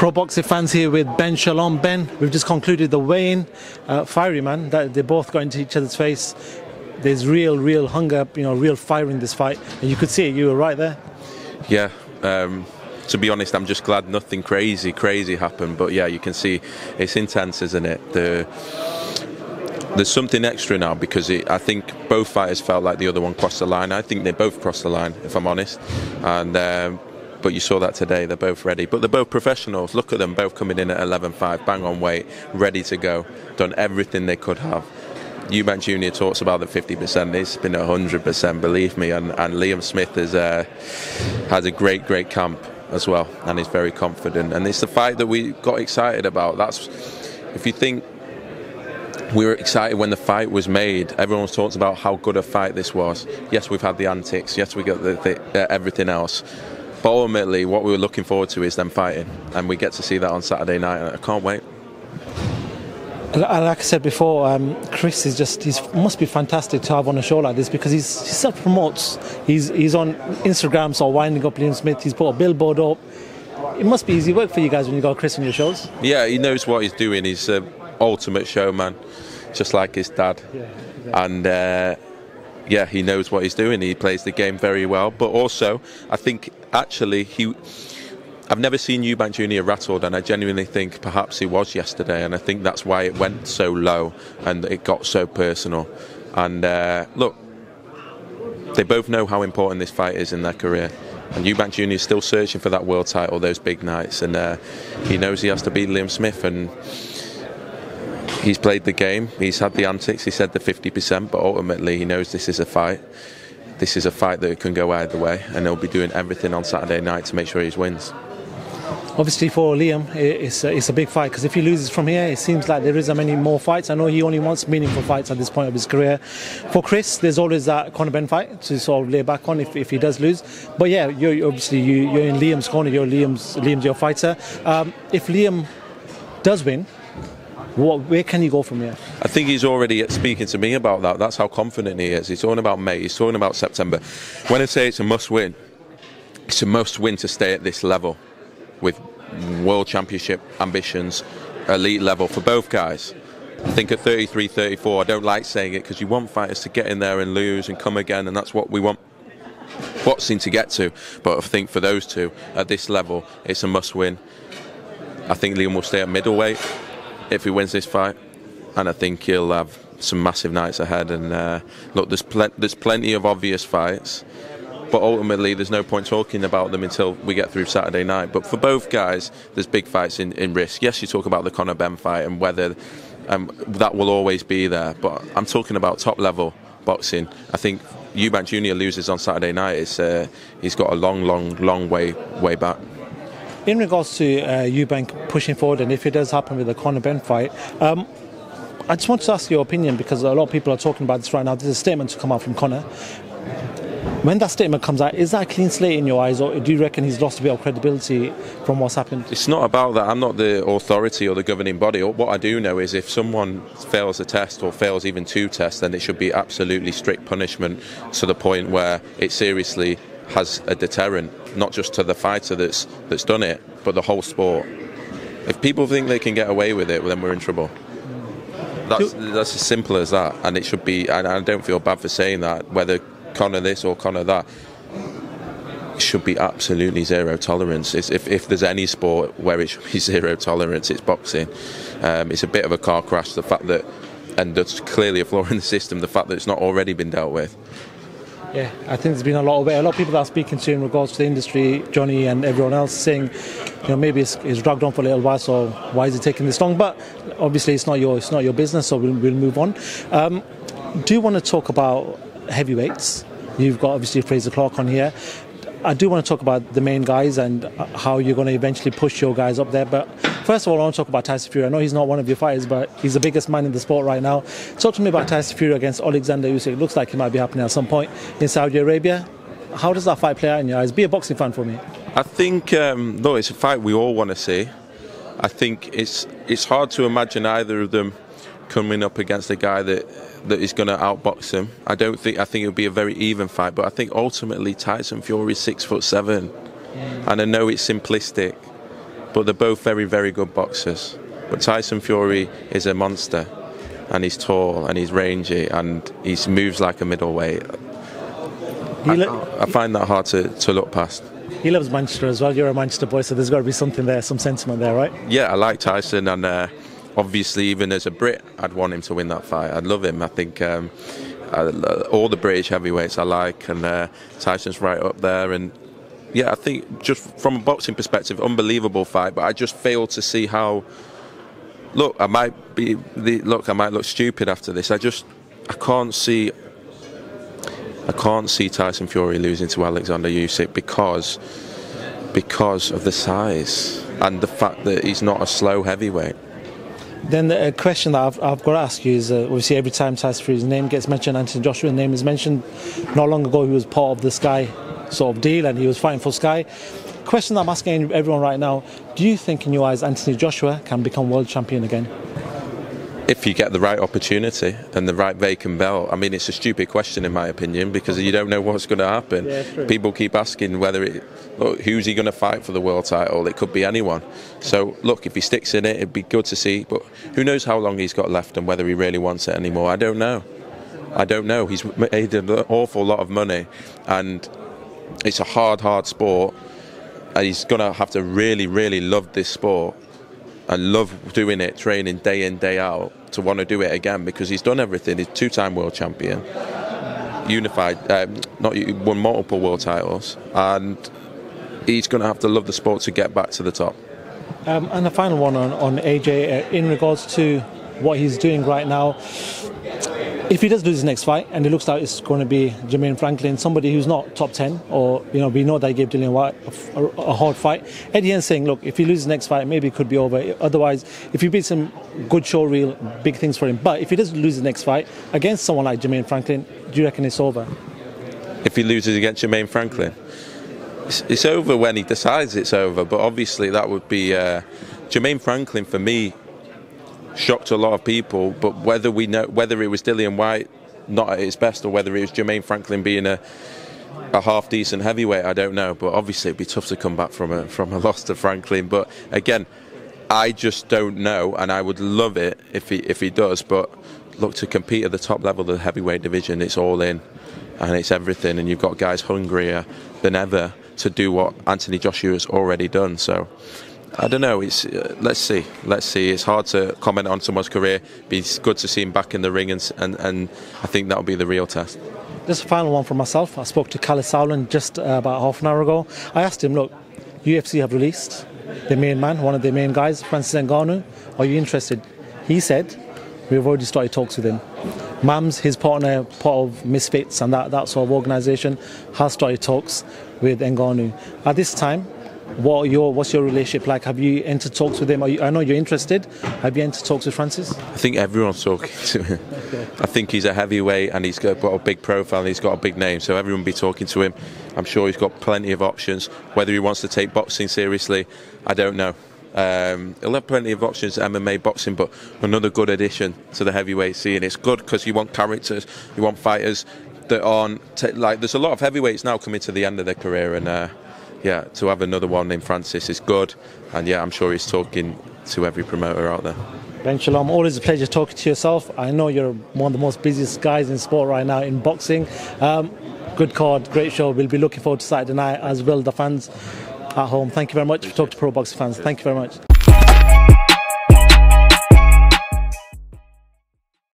Pro Boxing fans here with Ben Shalom. Ben, we've just concluded the weigh-in. Fiery, man. They both got into each other's face. There's real hunger, real fire in this fight. And you could see it. You were right there. Yeah. To be honest, I'm just glad nothing crazy happened. But yeah, you can see it's intense, isn't it? There's something extra now because I think both fighters felt like the other one crossed the line. I think they both crossed the line, if I'm honest. And but you saw that today. They're both ready. But they're both professionals. Look at them, both coming in at 11.5, bang on weight, ready to go. Done everything they could have. Eubank Jr talks about the 50%. It's been 100%, believe me. And Liam Smith has a great camp as well, and he's very confident. And it's the fight that we got excited about. If you think we were excited when the fight was made, everyone was talking about how good a fight this was. Yes, we've had the antics. Yes, we got everything else. But ultimately, what we were looking forward to is them fighting, and we get to see that on Saturday night. And I can't wait. Like I said before, Chris must be fantastic to have on a show like this because he self-promotes. He's on Instagram, so winding up Liam Smith. He's put a billboard up. It must be easy work for you guys when you got Chris on your shows. Yeah, he knows what he's doing. He's an ultimate showman, just like his dad. Yeah, exactly. And yeah, he knows what he's doing. He plays the game very well. But also, I think actually I've never seen Eubank Jr rattled, and I genuinely think perhaps he was yesterday, and I think that's why it went so low and it got so personal. And look, they both know how important this fight is in their career, and Eubank Jr is still searching for that world title, those big nights, and he knows he has to beat Liam Smith, and he's played the game, he's had the antics, he said the 50%, but ultimately he knows this is a fight. This is a fight that can go either way, and he'll be doing everything on Saturday night to make sure he wins. Obviously for Liam, it's a big fight because if he loses from here, it seems like there isn't many more fights. I know he only wants meaningful fights at this point of his career. For Chris, there's always that Conor Benn fight to sort of lay back on if he does lose. But yeah, you're in Liam's corner. Liam's your fighter. If Liam does win, where can he go from here? I think he's already speaking to me about that. That's how confident he is. He's talking about May. He's talking about September. When I say it's a must-win, it's a must-win to stay at this level with world championship ambitions, elite level for both guys. I think at 33, 34, I don't like saying it because you want fighters to get in there and lose and come again, and that's what we want boxing to get to. But I think for those two at this level, it's a must-win. I think Liam will stay at middleweight if he wins this fight, and I think he'll have some massive nights ahead. And look, there's plenty of obvious fights, but ultimately there's no point talking about them until we get through Saturday night. But for both guys, there's big fights in risk. Yes, you talk about the Conor Benn fight and whether that will always be there, but I'm talking about top level boxing. I think Eubank Jr loses on Saturday night. He's got a long way back. In regards to Eubank pushing forward, and if it does happen with the Conor Benn fight, I just want to ask your opinion because a lot of people are talking about this right now. There's a statement to come out from Conor. When that statement comes out, is that a clean slate in your eyes, or do you reckon he's lost a bit of credibility from what's happened? It's not about that. I'm not the authority or the governing body. What I do know is if someone fails a test or fails even two tests, then it should be absolutely strict punishment to the point where it seriously has a deterrent, not just to the fighter that's done it, but the whole sport. If people think they can get away with it, well, then we're in trouble. That's as simple as that, and it should be. And I don't feel bad for saying that, whether Conor this or Conor that. It should be absolutely zero tolerance. If there's any sport where it should be zero tolerance, it's boxing. It's a bit of a car crash, the fact that, and there's clearly a flaw in the system, the fact that it's not already been dealt with. Yeah, I think there's been a lot of people that are speaking to in regards to the industry, Johnny and everyone else, saying, maybe it's dragged on for a little while, so why is it taking this long? But obviously it's not your business, so we'll move on. Do you want to talk about heavyweights? You've got obviously Fraser Clark on here. I do want to talk about the main guys and how you're going to eventually push your guys up there. But first of all, I want to talk about Tyson Fury. I know he's not one of your fighters, but he's the biggest man in the sport right now. Talk to me about Tyson Fury against Oleksandr Usyk. It looks like it might be happening at some point in Saudi Arabia. How does that fight play out in your eyes? Be a boxing fan for me. I think, though, it's a fight we all want to see. I think it's hard to imagine either of them coming up against a guy that is going to outbox him. I think it'll be a very even fight, but I think ultimately Tyson Fury is 6'7", and I know it's simplistic, but they're both very, very good boxers. But Tyson Fury is a monster, and he's tall and he's rangy and he moves like a middleweight. I find that hard to look past. He loves Manchester as well. You're a Manchester boy, so there's got to be something there, some sentiment there, right? Yeah, I like Tyson, and obviously, even as a Brit, I'd want him to win that fight. I'd love him. I think all the British heavyweights I like, and Tyson's right up there. And yeah, I think just from a boxing perspective, unbelievable fight. But I just fail to see how. Look, I might look stupid after this. I can't see Tyson Fury losing to Oleksandr Usyk because of the size and the fact that he's not a slow heavyweight. Then the question that I've got to ask you is, obviously every time Tyson Fury's name gets mentioned, Anthony Joshua's name is mentioned. Not long ago he was part of the Sky sort of deal and he was fighting for Sky. Question that I'm asking everyone right now, do you think in your eyes Anthony Joshua can become world champion again? If you get the right opportunity and the right vacant belt. I mean, it's a stupid question in my opinion, because you don't know what's going to happen. Yeah, people keep asking who's he going to fight for the world title. It could be anyone. So look, if he sticks in it, it'd be good to see, but who knows how long he's got left and whether he really wants it anymore. I don't know. He's made an awful lot of money, and it's a hard sport, and he's going to have to really, really love this sport and love doing it, training day in, day out, to want to do it again, because he's done everything. He's two-time world champion, won multiple world titles, and he's going to have to love the sport to get back to the top. And the final one on AJ, in regards to what he's doing right now, if he does lose his next fight, and it looks like it's going to be Jermaine Franklin, somebody who's not top 10, or we know that he gave Dillian Whyte a hard fight. Eddie Hearn saying, look, if he loses his next fight, maybe it could be over. Otherwise, if he beats him, good show reel, big things for him. But if he does lose his next fight against someone like Jermaine Franklin, do you reckon it's over? If he loses against Jermaine Franklin, it's over when he decides it's over. But obviously, that would be Jermaine Franklin for me. Shocked a lot of people, but whether it was Dillian Whyte not at his best, or whether it was Jermaine Franklin being a half decent heavyweight, I don't know. But obviously it'd be tough to come back from a loss to Franklin. But again, I just don't know, and I would love it if he does. But look, to compete at the top level of the heavyweight division, it's all in, and it's everything, and you've got guys hungrier than ever to do what Anthony Joshua has already done. So I don't know. It's let's see. It's hard to comment on someone's career. It's good to see him back in the ring, and I think that'll be the real test. Just a final one for myself. I spoke to Kalle Sauerland just about half an hour ago. I asked him, look, UFC have released the main man, one of the main guys, Francis Ngannou. Are you interested? He said, we've already started talks with him. Mams, his partner, part of Misfits and that sort of organisation, has started talks with Ngannou. At this time, what's your relationship like? Have you entered talks with him? I know you're interested. Have you entered talks with Francis? I think everyone's talking to him. Okay. I think he's a heavyweight, and he's got a big profile, and he's got a big name, so everyone will be talking to him. I'm sure he's got plenty of options. Whether he wants to take boxing seriously, I don't know. He'll have plenty of options at MMA boxing, but another good addition to the heavyweight scene. It's good because you want characters, you want fighters that aren't there's a lot of heavyweights now coming to the end of their career, and yeah, to have another one named Francis is good, and yeah, I'm sure he's talking to every promoter out there. Ben Shalom, always a pleasure talking to yourself. I know you're one of the most busiest guys in sport right now in boxing. Good card, great show. We'll be looking forward to Saturday night, as will the fans at home. Thank you very much for talking to pro boxing fans. Thank you very much.